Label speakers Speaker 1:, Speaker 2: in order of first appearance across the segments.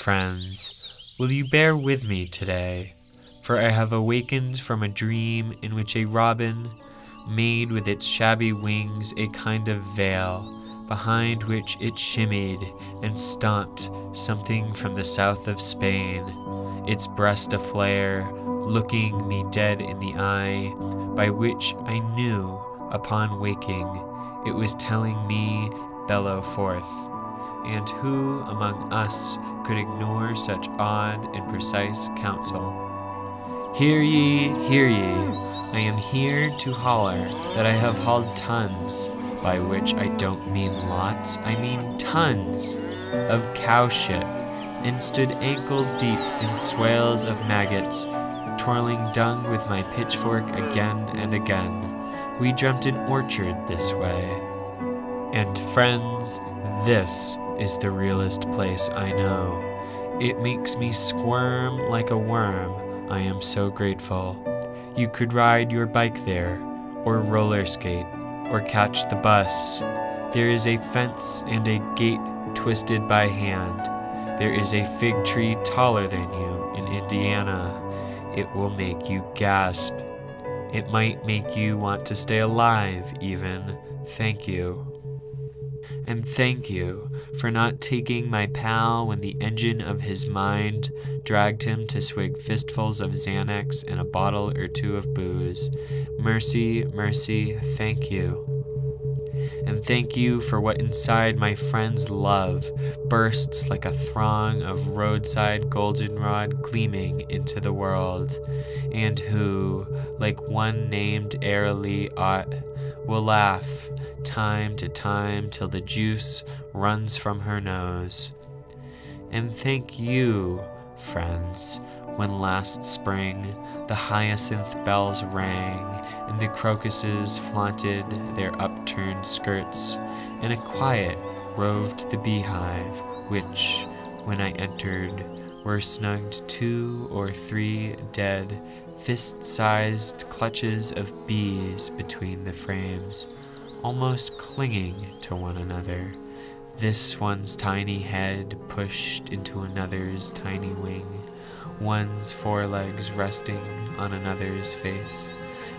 Speaker 1: friends, will you bear with me today? For I have awakened from a dream in which a robin made with its shabby wings a kind of veil, behind which it shimmied and stomped something from the south of Spain, its breast aflare, looking me dead in the eye, by which I knew, upon waking, it was telling me, bellow forth. And who among us could ignore such odd and precise counsel? Hear ye, hear ye, I am here to holler that I have hauled tons, by which I don't mean lots, I mean tons, of cow shit, and stood ankle deep in swales of maggots, twirling dung with my pitchfork again and again. We dreamt an orchard this way. And friends, this is the realest place I know. It makes me squirm like a worm, I am so grateful. You could ride your bike there, or roller skate, or catch the bus. There is a fence and a gate twisted by hand. There is a fig tree taller than you in Indiana. It will make you gasp. It might make you want to stay alive, even. Thank you. And thank you for not taking my pal when the engine of his mind dragged him to swig fistfuls of Xanax and a bottle or two of booze. Mercy, mercy, thank you. And thank you for what inside my friend's love bursts like a throng of roadside goldenrod gleaming into the world, and who, like one named airily ought, will laugh time to time till the juice runs from her nose. And thank you, friends, when last spring the hyacinth bells rang and the crocuses flaunted their upturned skirts, and a quiet roved the beehive, which, when I entered, were snugged 2 or 3 dead, fist-sized clutches of bees between the frames, almost clinging to one another, this one's tiny head pushed into another's tiny wing, one's forelegs resting on another's face,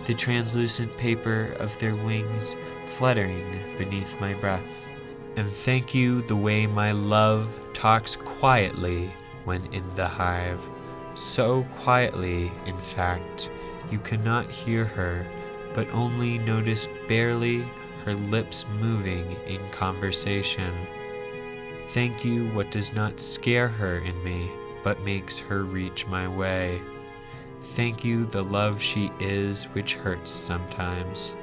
Speaker 1: the translucent paper of their wings fluttering beneath my breath. And thank you the way my love talks quietly when in the hive, so quietly, in fact, you cannot hear her, but only notice barely her lips moving in conversation. Thank you what does not scare her in me, but makes her reach my way. Thank you the love she is which hurts sometimes,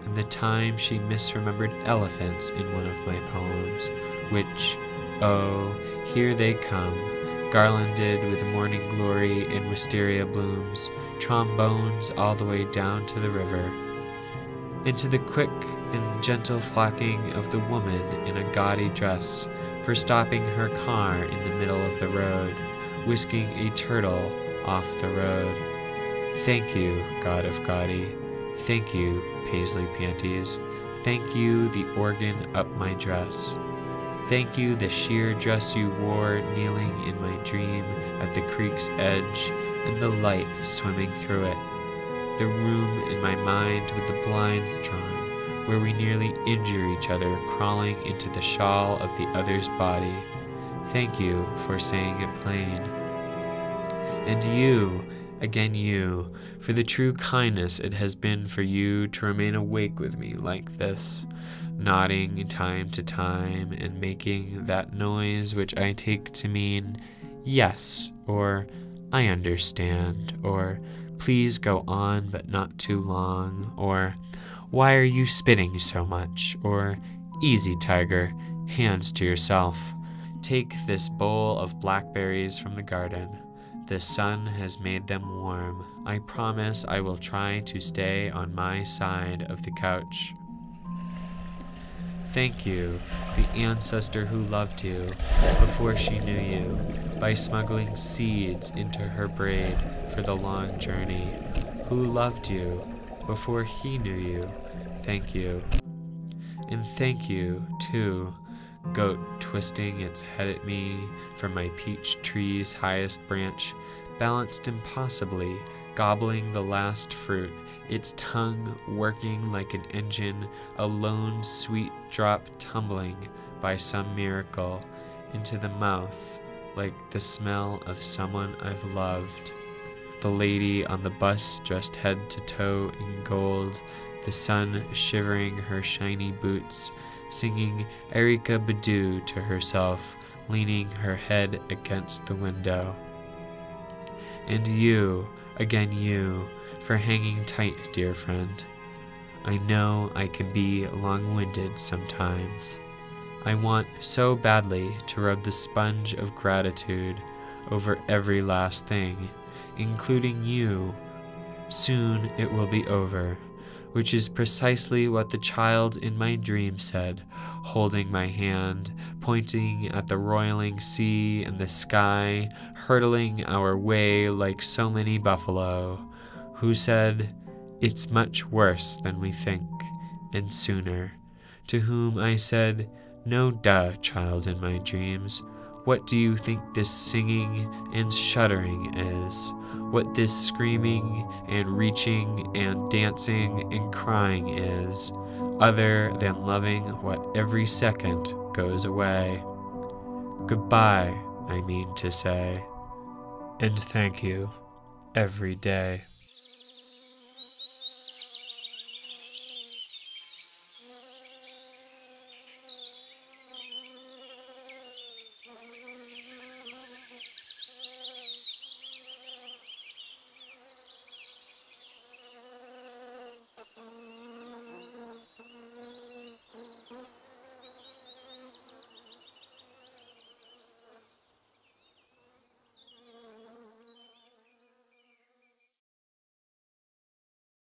Speaker 1: and the time she misremembered elephants in one of my poems, which, oh, here they come, garlanded with morning glory and wisteria blooms, trombones all the way down to the river, into the quick and gentle flocking of the woman in a gaudy dress for stopping her car in the middle of the road, whisking a turtle off the road. Thank you, God of gaudy. Thank you, paisley panties. Thank you, the organ up my dress. Thank you, the sheer dress you wore kneeling in my dream at the creek's edge, and the light swimming through it. The room in my mind with the blinds drawn, where we nearly injure each other crawling into the shawl of the other's body. Thank you for saying it plain. And you, again you, for the true kindness it has been for you to remain awake with me like this, nodding time to time and making that noise which I take to mean yes, or I understand, or please go on but not too long, or why are you spitting so much, or easy tiger, hands to yourself. Take this bowl of blackberries from the garden. The sun has made them warm. I promise I will try to stay on my side of the couch. Thank you, the ancestor who loved you before she knew you, by smuggling seeds into her braid for the long journey, who loved you before he knew you. Thank you. And thank you, too, goat twisting its head at me from my peach tree's highest branch, balanced impossibly, gobbling the last fruit, its tongue working like an engine, a lone sweet drop tumbling by some miracle into the mouth like the smell of someone I've loved. The lady on the bus dressed head to toe in gold, the sun shivering her shiny boots, singing Erykah Badu to herself, leaning her head against the window. And you, again you, for hanging tight, dear friend. I know I can be long-winded sometimes. I want so badly to rub the sponge of gratitude over every last thing, including you. Soon it will be over, which is precisely what the child in my dream said, holding my hand, pointing at the roiling sea and the sky, hurtling our way like so many buffalo, who said, "It's much worse than we think, and sooner," to whom I said, "No, duh, child in my dreams. What do you think this singing and shuddering is? What this screaming and reaching and dancing and crying is, other than loving what every second goes away? Goodbye, I mean to say, and thank you every day."